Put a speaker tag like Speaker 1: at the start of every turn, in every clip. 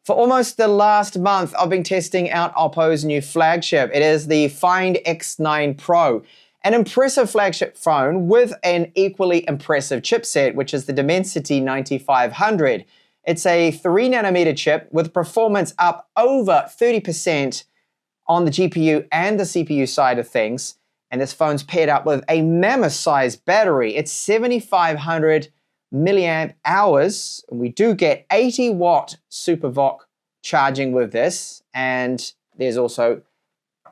Speaker 1: For almost the last month, I've been testing out OPPO's new flagship. It is the Find X9 Pro, an impressive flagship phone with an equally impressive chipset, which is the Dimensity 9500. It's a 3nm chip with performance up over 30% on the GPU and the CPU side of things. And this phone's paired up with a mammoth-sized battery. It's 7,500 milliamp hours. We do get 80-watt SuperVOOC charging with this, and there's also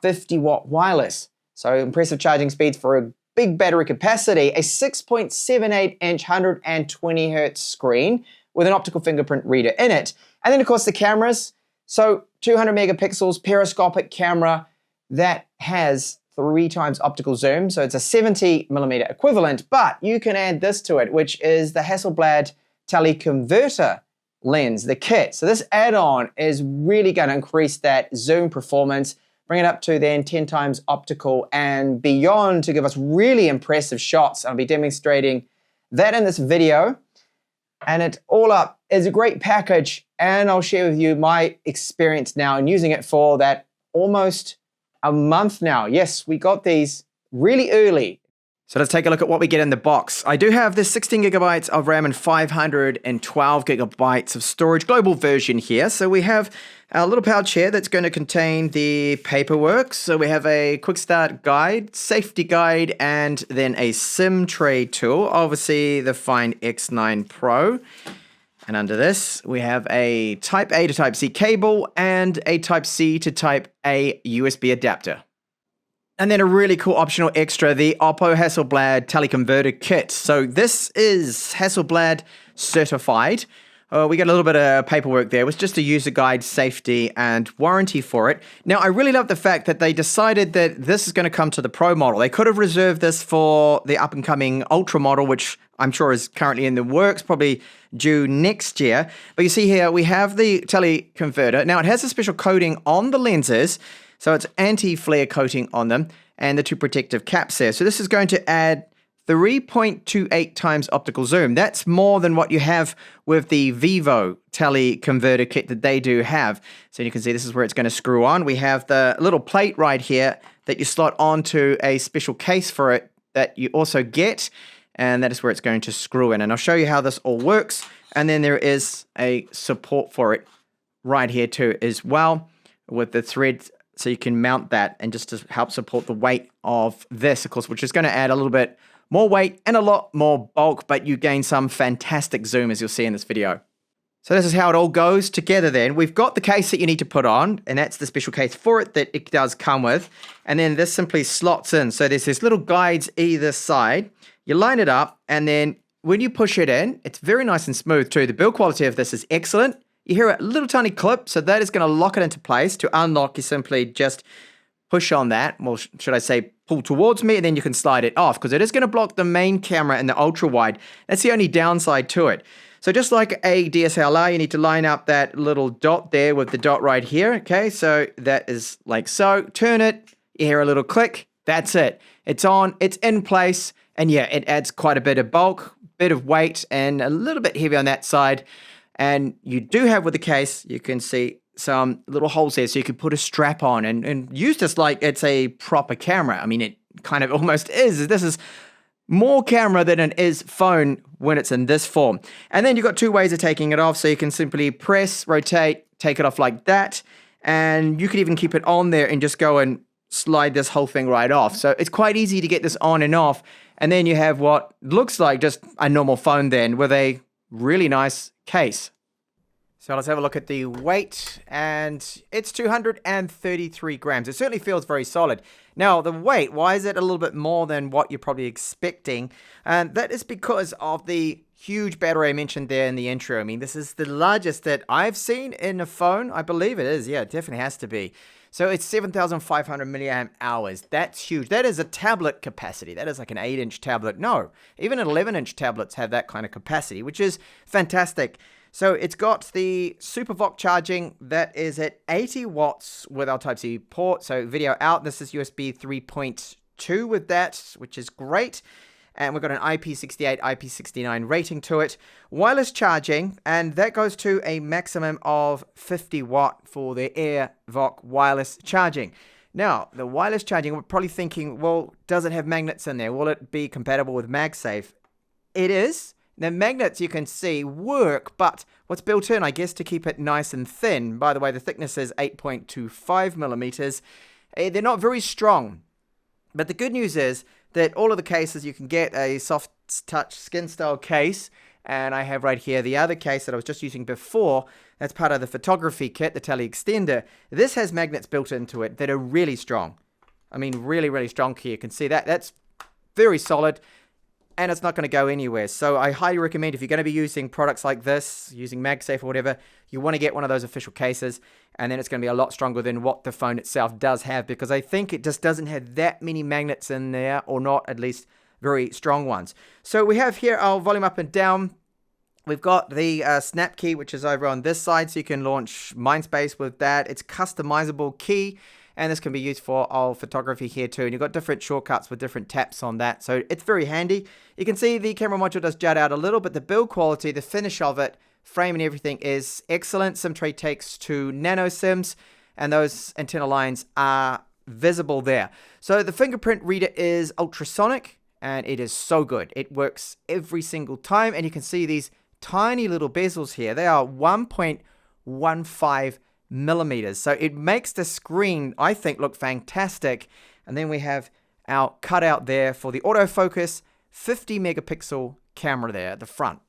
Speaker 1: 50-watt wireless. So impressive charging speeds for a big battery capacity. A 6.78-inch 120Hz screen with an optical fingerprint reader in it. And then, of course, the cameras. So 200 megapixels periscopic camera that has 3x optical zoom, so it's a 70mm equivalent, but you can add this to it, which is the Hasselblad Teleconverter lens, the kit. So this add-on is really going to increase that zoom performance, bring it up to then 10x optical and beyond to give us really impressive shots. I'll be demonstrating that in this video, and it all up is a great package, and I'll share with you my experience now in using it for that almost a month now. Yes, we got these really early. So let's take a look at what we get in the box. I do have this 16 gigabytes of RAM and 512 gigabytes of storage, global version here. So we have a little pouch here that's going to contain the paperwork. So we have a quick start guide, safety guide, and then a SIM tray tool. Obviously the Find X9 Pro. And under this, we have a Type A to Type C cable and a Type C to Type A USB adapter. And then a really cool optional extra, the OPPO Hasselblad Teleconverter kit. So this is Hasselblad certified. We got a little bit of paperwork there. It was just a user guide, safety, and warranty for it. Now, I really love the fact that they decided that this is going to come to the Pro model. They could have reserved this for the up-and-coming Ultra model, which I'm sure is currently in the works, probably due next year. But you see here, we have the Teleconverter. Now, it has a special coating on the lenses, so it's anti-flare coating on them, and the two protective caps there. So this is going to add 3.28 times optical zoom. That's more than what you have with the Vivo Teleconverter kit that they do have. So you can see this is where it's going to screw on. We have the little plate right here that you slot onto a special case for it that you also get, and that is where it's going to screw in. And I'll show you how this all works. And then there is a support for it right here too as well with the thread, so you can mount that and just to help support the weight of this, of course, which is going to add a little bit more weight and a lot more bulk, but you gain some fantastic zoom, as you'll see in this video. So this is how it all goes together then. We've got the case that you need to put on, and that's the special case for it that it does come with. And then this simply slots in. So there's these little guides either side. You line it up, and then when you push it in, it's very nice and smooth too. The build quality of this is excellent. You hear a little tiny clip, so that is going to lock it into place. To unlock, you simply just push on that. Well, should I say pull towards me, and then you can slide it off, because it is going to block the main camera and the ultra wide. That's the only downside to it. So just like a DSLR, you need to line up that little dot there with the dot right here. Okay, so that is like so. Turn it, you hear a little click. That's it. It's on, it's in place, and yeah, it adds quite a bit of bulk, bit of weight, and a little bit heavy on that side. And you do have with the case, you can see some little holes there, so you can put a strap on and use this like it's a proper camera. I mean, it kind of almost is. This is more camera than it is phone when it's in this form. And then you've got two ways of taking it off. So you can simply press, rotate, take it off like that. And you could even keep it on there and just go and slide this whole thing right off. So it's quite easy to get this on and off. And then you have what looks like just a normal phone then with a really nice case. So let's have a look at the weight, and it's 233 grams. It certainly feels very solid. Now, the weight, why is it a little bit more than what you're probably expecting? And that is because of the huge battery I mentioned there in the intro. I mean, this is the largest that I've seen in a phone. I believe it is. Yeah, it definitely has to be. So it's 7,500 milliamp hours. That's huge. That is a tablet capacity. That is like an 8-inch tablet. No, even an 11-inch tablets have that kind of capacity, which is fantastic. So it's got the SuperVOOC charging that is at 80 watts with our Type-C port. So video out, this is USB 3.2 with that, which is great. and we've got an IP68, IP69 rating to it. Wireless charging, and that goes to a maximum of 50 watt for the AirVoc wireless charging. Now, the wireless charging, we're probably thinking, well, does it have magnets in there? Will it be compatible with MagSafe? It is. The magnets, you can see, work, but what's built in, I guess, to keep it nice and thin. By the way, the thickness is 8.25 millimeters. They're not very strong. But the good news is that all of the cases, you can get a soft touch skin style case. And I have right here the other case that I was just using before. That's part of the photography kit, the Tele Extender. This has magnets built into it that are really strong. I mean, really, really strong here. You can see that. That's very solid. And it's not going to go anywhere. So I highly recommend, if you're going to be using products like this, using MagSafe or whatever, you want to get one of those official cases. And then it's going to be a lot stronger than what the phone itself does have, because I think it just doesn't have that many magnets in there, or not at least very strong ones. So we have here our volume up and down. We've got the snap key, which is over on this side, so you can launch Mindspace with that. It's customizable key, and this can be used for our photography here too. And you've got different shortcuts with different taps on that, so it's very handy. You can see the camera module does jut out a little, but the build quality, the finish of it, frame and everything is excellent. SIM tray takes 2 nano SIMs, and those antenna lines are visible there. So the fingerprint reader is ultrasonic, and it is so good. It works every single time, and you can see these tiny little bezels here. They are 1.15 millimeters. So it makes the screen, I think, look fantastic. And then we have our cutout there for the autofocus, 50 megapixel camera there at the front.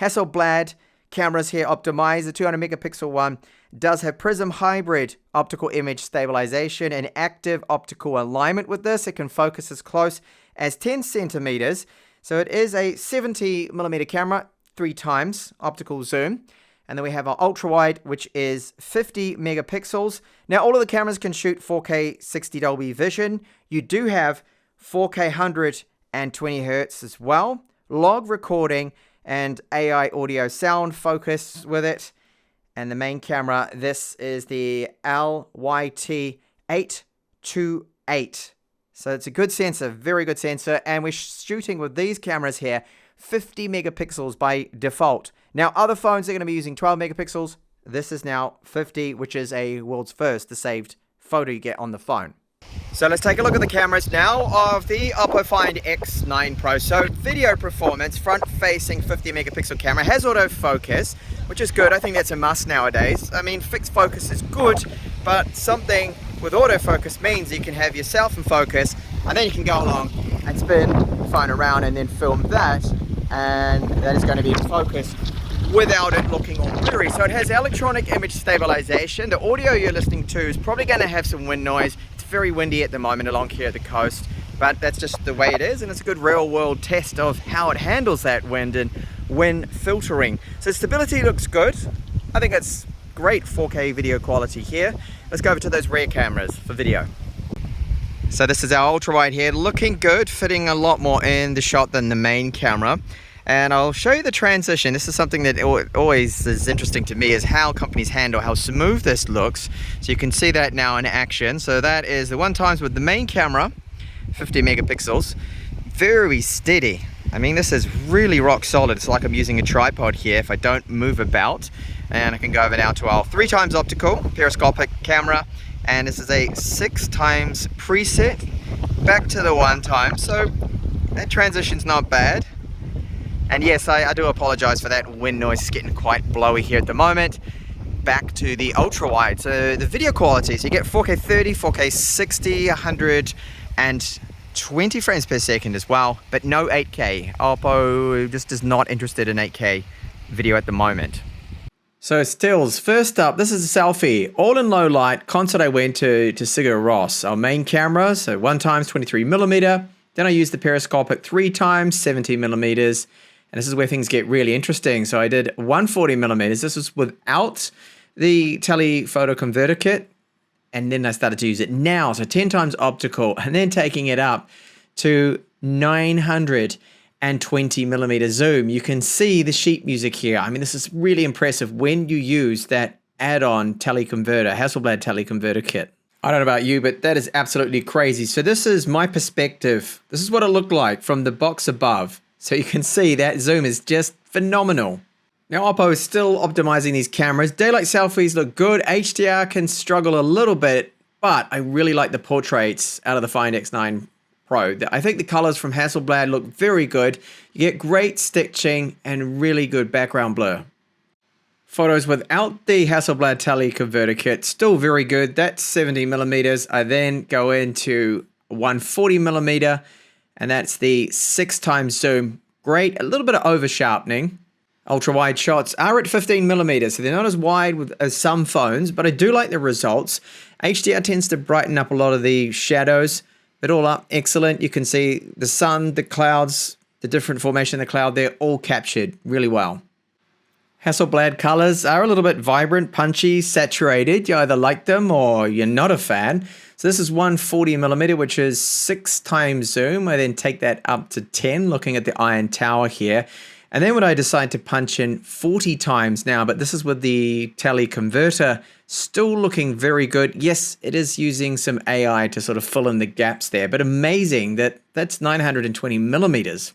Speaker 1: Hasselblad cameras here optimized. The 200 megapixel one does have prism hybrid optical image stabilization and active optical alignment with this. It can focus as close as 10 centimeters. So it is a 70 millimeter camera, 3 times optical zoom. And then we have our ultra wide, which is 50 megapixels. Now, all of the cameras can shoot 4K 60 Dolby Vision. You do have 4K 120 Hertz as well. Log recording and AI audio sound focus with it. And the main camera, this is the LYT828. So it's a good sensor, very good sensor. And we're shooting with these cameras here, 50 megapixels by default. Now, other phones are going to be using 12 megapixels. This is now 50, which is a world's first, the saved photo you get on the phone. So let's take a look at the cameras now of the OPPO Find X9 Pro. So video performance, front-facing 50 megapixel camera, has autofocus, which is good. I think that's a must nowadays. I mean, fixed focus is good, but something with autofocus means you can have yourself in focus, and then you can go along and spin the phone around and then film that, and that is going to be in focus without it looking all blurry. So it has electronic image stabilization. The audio you're listening to is probably going to have some wind noise. It's very windy at the moment along here at the coast, but that's just the way it is, and it's a good real world test of how it handles that wind and wind filtering. So stability looks good. I think it's great 4K video quality here. Let's go over to those rear cameras for video. So this is our ultra wide here, looking good, fitting a lot more in the shot than the main camera. And I'll show you the transition. This is something that always is interesting to me, is how companies handle how smooth this looks. So you can see that now in action. So that is the 1x with the main camera, 50 megapixels, very steady. I mean, this is really rock solid. It's like I'm using a tripod here if I don't move about. And I can go over now to our 3x optical periscopic camera. And this is a 6x preset, back to the 1x. So that transition's not bad. And yes, I do apologize for that wind noise. It's getting quite blowy here at the moment. Back to the ultra wide. So the video quality, so you get 4K 30, 4K 60, 120 frames per second as well, but no 8K. OPPO just is not interested in 8K video at the moment. So stills, first up, this is a selfie, all in low light. Concert I went to Sigur Rós. Our main camera, so 1x 23 millimeter. Then I used the periscopic 3x 17 millimeters. And this is where things get really interesting. So I did 140 millimeters. This was without the telephoto converter kit. And then I started to use it now. So 10x optical, and then taking it up to 920 millimeter zoom. You can see the sheet music here. I mean, this is really impressive when you use that add-on teleconverter, Hasselblad teleconverter kit. I don't know about you, but that is absolutely crazy. So this is my perspective. This is what it looked like from the box above. So you can see that zoom is just phenomenal. Now OPPO is still optimizing these cameras. Daylight selfies look good. HDR can struggle a little bit, but I really like the portraits out of the Find X9 Pro. I think the colors from Hasselblad look very good. You get great stitching and really good background blur. Photos without the Hasselblad Teleconverter kit, still very good. That's 70mm. I then go into 140mm, and that's the 6x zoom. Great, a little bit of over sharpening. Ultra wide shots are at 15mm, so they're not as wide as some phones, but I do like the results. HDR tends to brighten up a lot of the shadows, but all up, excellent. You can see the sun, the clouds, the different formation of the cloud, they're all captured really well. Hasselblad colors are a little bit vibrant, punchy, saturated. You either like them or you're not a fan. So this is 140mm, which is 6x zoom. I then take that up to 10, looking at the Iron Tower here. And then when I decide to punch in 40 times now, but this is with the Teleconverter, still looking very good. Yes, it is using some AI to sort of fill in the gaps there, but amazing that that's 920mm.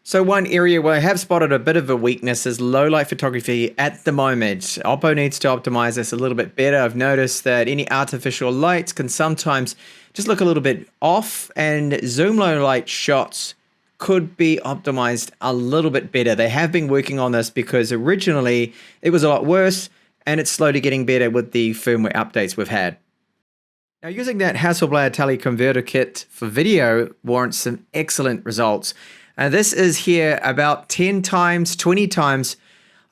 Speaker 1: So one area where I have spotted a bit of a weakness is low light photography at the moment. OPPO needs to optimize this a little bit better. I've noticed that any artificial lights can sometimes just look a little bit off, and zoom low light shots could be optimized a little bit better. They have been working on this because originally it was a lot worse, and it's slowly getting better with the firmware updates we've had. Now, using that Hasselblad Teleconverter kit for video warrants some excellent results. This is here about 10 times, 20 times.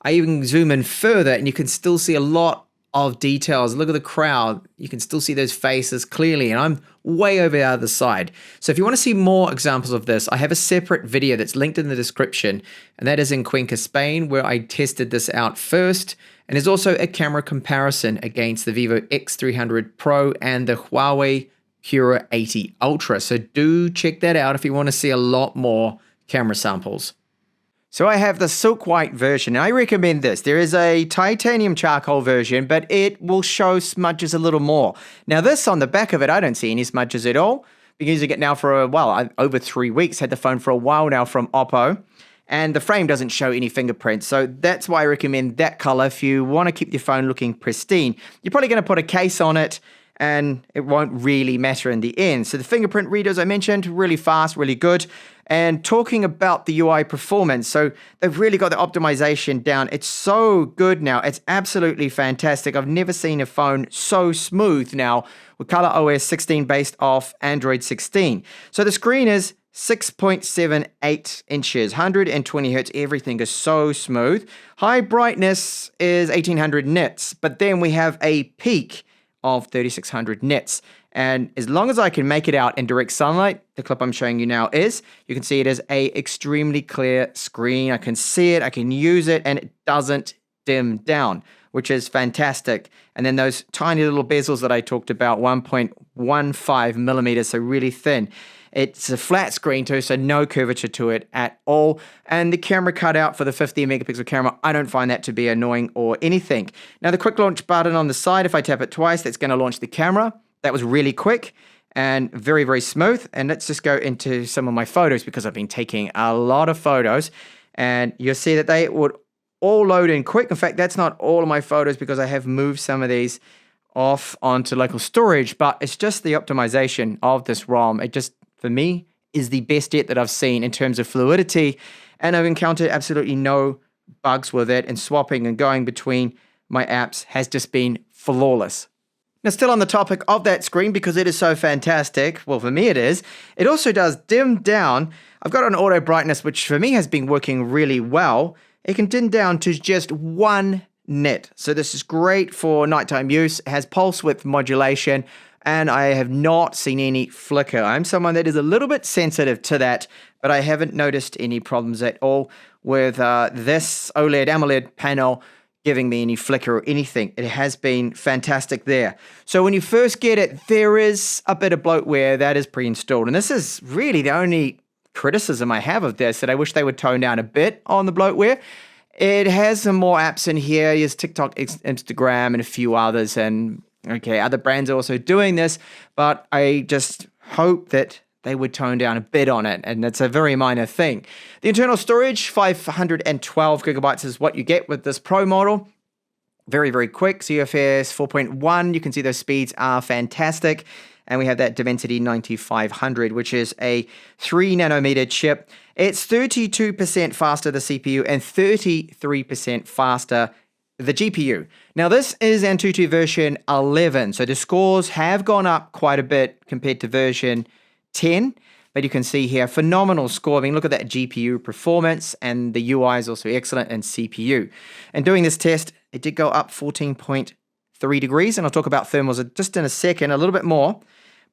Speaker 1: I even zoom in further and you can still see a lot of details. Look at the crowd. You can still see those faces clearly, and I'm way over the other side. So if you want to see more examples of this, I have a separate video that's linked in the description, and that is in Cuenca, Spain, where I tested this out first. And there's also a camera comparison against the Vivo X300 Pro and the Huawei Hura 80 Ultra. So do check that out if you want to see a lot more camera samples. So I have the silk white version. I recommend this. There is a titanium charcoal version, but it will show smudges a little more. Now this, on the back of it, I don't see any smudges at all. Been using it now for over 3 weeks. Had the phone for a while now from OPPO, and the frame doesn't show any fingerprints. So that's why I recommend that color if you want to keep your phone looking pristine. You're probably going to put a case on it, and it won't really matter in the end. So the fingerprint readers I mentioned, really fast, really good. And talking about the UI performance, so they've really got the optimization down. It's so good now. It's absolutely fantastic. I've never seen a phone so smooth now with ColorOS 16 based off Android 16. So the screen is 6.78 inches, 120 hertz. Everything is so smooth. High brightness is 1800 nits, but then we have a peak of 3600 nits. And as long as I can make it out in direct sunlight, the clip I'm showing you now is, you can see it is a extremely clear screen. I can see it, I can use it, and it doesn't dim down, which is fantastic. And then those tiny little bezels that I talked about, 1.15mm, so really thin. It's a flat screen too, so no curvature to it at all. And the camera cutout for the 50 megapixel camera, I don't find that to be annoying or anything. Now the quick launch button on the side, if I tap it twice, that's going to launch the camera. That was really quick and very, very smooth. And let's just go into some of my photos, because I've been taking a lot of photos, and you'll see that they would all load in quick. In fact, that's not all of my photos because I have moved some of these off onto local storage, but it's just the optimization of this ROM. It just, for me, is the best yet that I've seen in terms of fluidity, and I've encountered absolutely no bugs with it, and swapping and going between my apps has just been flawless. Now, still on the topic of that screen, because it is so fantastic, well, for me it is, it also does dim down. I've got an auto brightness, which for me has been working really well. It can dim down to just 1 nit. So this is great for nighttime use. It has pulse width modulation, and I have not seen any flicker. I'm someone that is a little bit sensitive to that, but I haven't noticed any problems at all with this OLED AMOLED panel giving me any flicker or anything. It has been fantastic there. So when you first get it, there is a bit of bloatware that is pre-installed. And this is really the only criticism I have of this, that I wish they would tone down a bit on the bloatware. It has some more apps in here. There's TikTok, Instagram, and a few others. And Okay, other brands are also doing this, but I just hope that they would tone down a bit on it, and it's a very minor thing. The internal storage, 512 gigabytes is what you get with this Pro model. Very, very quick. UFS 4.1, you can see those speeds are fantastic. And we have that Dimensity 9500, which is a 3 nanometer chip. It's 32% faster the CPU and 33% faster the GPU. Now, this is Antutu version 11, so the scores have gone up quite a bit compared to version 10. But you can see here, phenomenal score. I mean, look at that GPU performance, and the UI is also excellent, and CPU. And doing this test, it did go up 14.3 degrees, and I'll talk about thermals just in a second, a little bit more.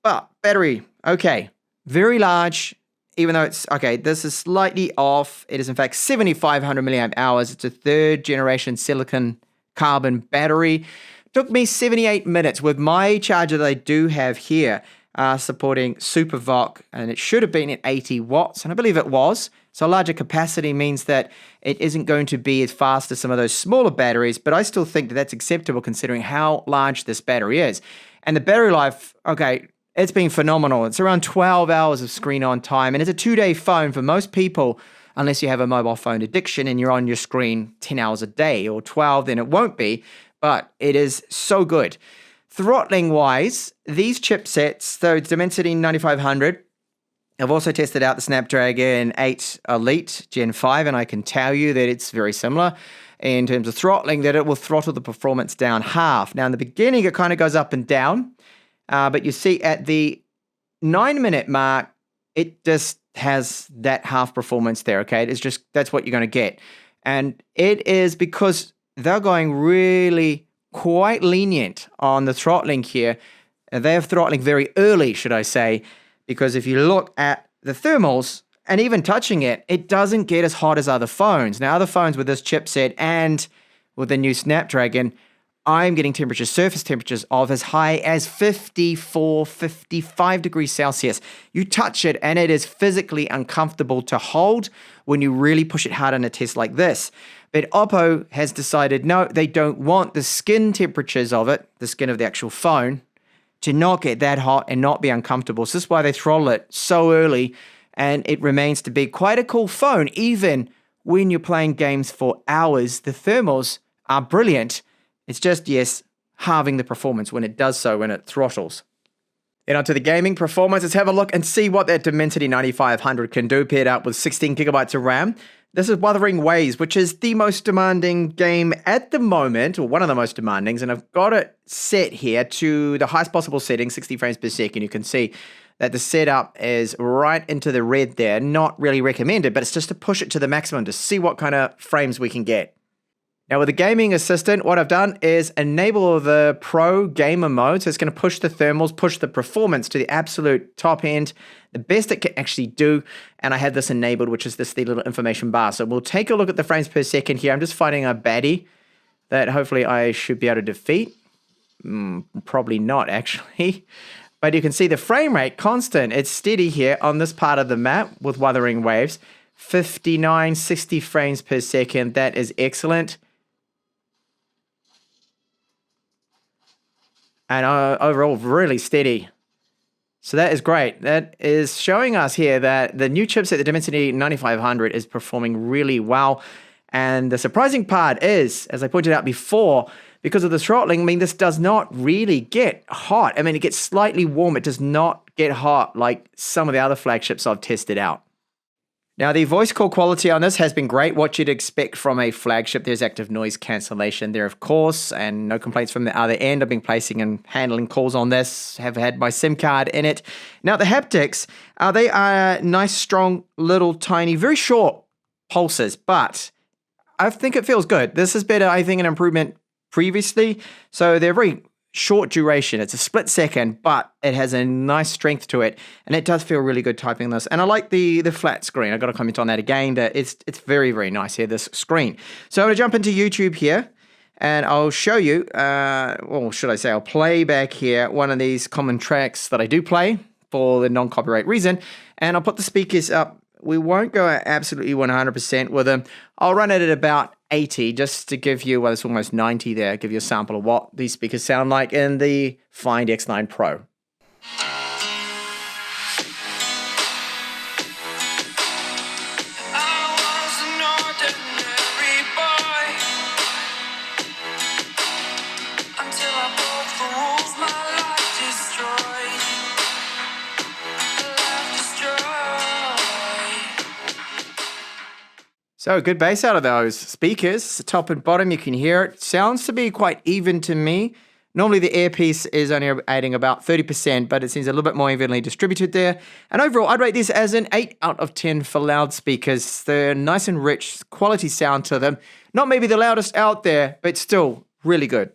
Speaker 1: But battery, okay, very large, even though it's, okay, this is slightly off. It is in fact 7,500 milliamp hours. It's a 3rd generation silicon carbon battery. Took me 78 minutes with my charger that I do have here. Supporting SuperVOC, and it should have been at 80 watts, and I believe it was. So larger capacity means that it isn't going to be as fast as some of those smaller batteries, but I still think that that's acceptable considering how large this battery is. And the battery life, okay, it's been phenomenal. It's around 12 hours of screen on time, and it's a 2-day phone for most people, unless you have a mobile phone addiction and you're on your screen 10 hours a day or 12, then it won't be, but it is so good. Throttling wise, these chipsets, so Dimensity 9500, I've also tested out the Snapdragon 8 Elite Gen 5, and I can tell you that it's very similar in terms of throttling, that it will throttle the performance down half. Now, in the beginning, it kind of goes up and down, but you see at the 9-minute mark, it just has that half performance there, okay? It's just, that's what you're going to get. And it is because they're going really quite lenient on the throttling here. They have throttling very early, should I say, because if you look at the thermals, and even touching it, it doesn't get as hot as other phones. Now, other phones with this chipset and with the new Snapdragon, I'm getting temperatures, surface temperatures of as high as 54, 55 degrees Celsius. You touch it and it is physically uncomfortable to hold when you really push it hard in a test like this. But OPPO has decided, no, they don't want the skin temperatures of it, the skin of the actual phone, to not get that hot and not be uncomfortable. So this is why they throttle it so early, and it remains to be quite a cool phone. Even when you're playing games for hours, the thermals are brilliant. It's just, yes, halving the performance when it does so, when it throttles. Then onto the gaming performance. Let's have a look and see what that Dimensity 9500 can do, paired up with 16 gigabytes of RAM. This is Wuthering Waves, which is the most demanding game at the moment, or one of the most demanding, and I've got it set here to the highest possible setting, 60 frames per second. You can see that the setup is right into the red there. Not really recommended, but it's just to push it to the maximum to see what kind of frames we can get. Now with the gaming assistant, what I've done is enable the Pro Gamer mode. So it's going to push the thermals, push the performance to the absolute top end, the best it can actually do. And I have this enabled, which is the little information bar. So we'll take a look at the frames per second here. I'm just fighting a baddie that hopefully I should be able to defeat. Probably not, actually. But you can see the frame rate constant. It's steady here on this part of the map with Wuthering Waves. 59, 60 frames per second. That is excellent. And overall, really steady. So that is great. That is showing us here that the new chipset, the Dimensity 9500, is performing really well. And the surprising part is, as I pointed out before, because of the throttling, I mean, this does not really get hot. I mean, it gets slightly warm. It does not get hot like some of the other flagships I've tested out. Now, the voice call quality on this has been great. What you'd expect from a flagship. There's active noise cancellation there, of course, and no complaints from the other end. I've been placing and handling calls on this, have had my SIM card in it. Now, the haptics, they are nice, strong, little, tiny, very short pulses, but I think it feels good. This is better, I think, an improvement previously. So they're very short duration. It's a split second, but it has a nice strength to it, and it does feel really good typing this. And I like the flat screen. I've got to comment on that again. That it's very, very nice here, this screen. So I'm going to jump into YouTube here, and I'll show you, or should I say, I'll play back here one of these common tracks that I do play for the non-copyright reason, and I'll put the speakers up. We won't go absolutely 100% with them. I'll run it at about 80 just to give you, well, it's almost 90 there, give you a sample of what these speakers sound like in the Find X9 Pro. So good bass out of those speakers, top and bottom, you can hear it. Sounds to be quite even to me. Normally the earpiece is only adding about 30%, but it seems a little bit more evenly distributed there. And overall, I'd rate this as an 8 out of 10 for loudspeakers. They're nice and rich, quality sound to them. Not maybe the loudest out there, but still really good.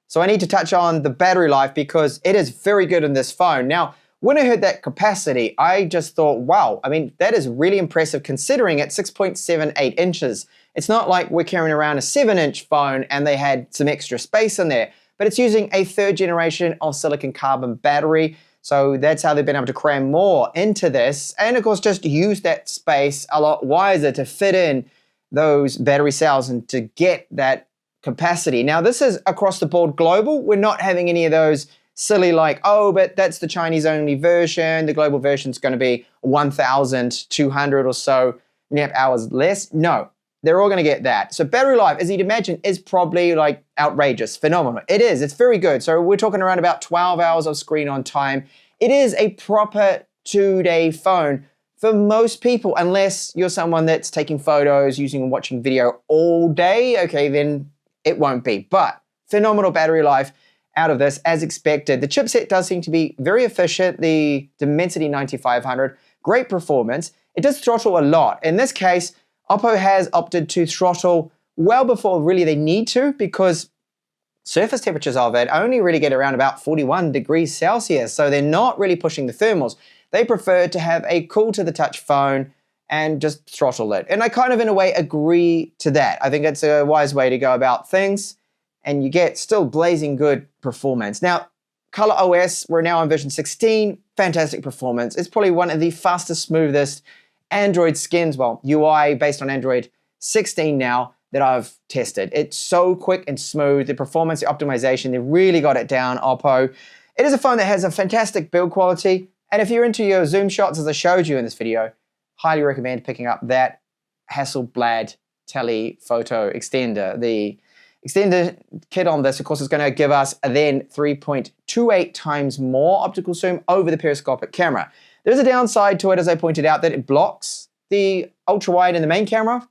Speaker 1: So I need to touch on the battery life because it is very good in this phone. Now, when I heard that capacity, I just thought, wow, I mean, that is really impressive considering it's 6.78 inches. It's not like we're carrying around a 7-inch phone and they had some extra space in there, but it's using a 3rd generation of silicon carbon battery. So that's how they've been able to cram more into this. And of course, just use that space a lot wiser to fit in those battery cells and to get that capacity. Now, this is across the board global. We're not having any of those silly like, oh, but that's the Chinese only version. The global version is going to be 1,200 or so milliamp hours less. No, they're all going to get that. So battery life, as you'd imagine, is probably like outrageous, phenomenal. It is, it's very good. So we're talking around about 12 hours of screen on time. It is a proper 2-day phone for most people, unless you're someone that's taking photos, using and watching video all day. Okay, then it won't be. But phenomenal battery life out of this, as expected. The chipset does seem to be very efficient. The Dimensity 9500, great performance. It does throttle a lot. In this case, OPPO has opted to throttle well before really they need to, because surface temperatures of it only really get around about 41 degrees Celsius. So they're not really pushing the thermals. They prefer to have a cool to the touch phone and just throttle it. And I kind of in a way agree to that. I think it's a wise way to go about things, and you get still blazing good performance. Now, ColorOS, we're now on version 16, fantastic performance. It's probably one of the fastest, smoothest Android skins, well, UI based on Android 16 now that I've tested. It's so quick and smooth. The performance, the optimization, they really got it down, OPPO. It is a phone that has a fantastic build quality, and if you're into your zoom shots, as I showed you in this video, highly recommend picking up that Hasselblad telephoto extender. The extender kit on this, of course, is going to give us then 3.28 times more optical zoom over the periscopic camera. There's a downside to it, as I pointed out, that it blocks the ultra wide in the main camera.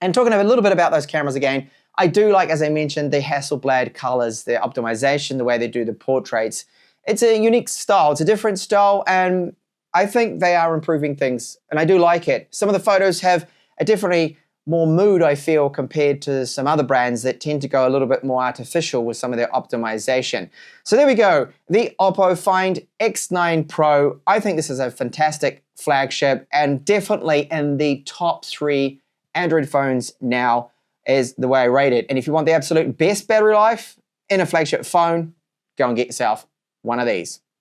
Speaker 1: And talking a little bit about those cameras again, I do like, as I mentioned, the Hasselblad colors, their optimization, the way they do the portraits. It's a unique style. It's a different style, and I think they are improving things, and I do like it. Some of the photos have a definitely more mood, I feel, compared to some other brands that tend to go a little bit more artificial with some of their optimization. So there we go, the OPPO Find X9 Pro. I think this is a fantastic flagship and definitely in the top 3 Android phones now is the way I rate it. And if you want the absolute best battery life in a flagship phone, go and get yourself one of these.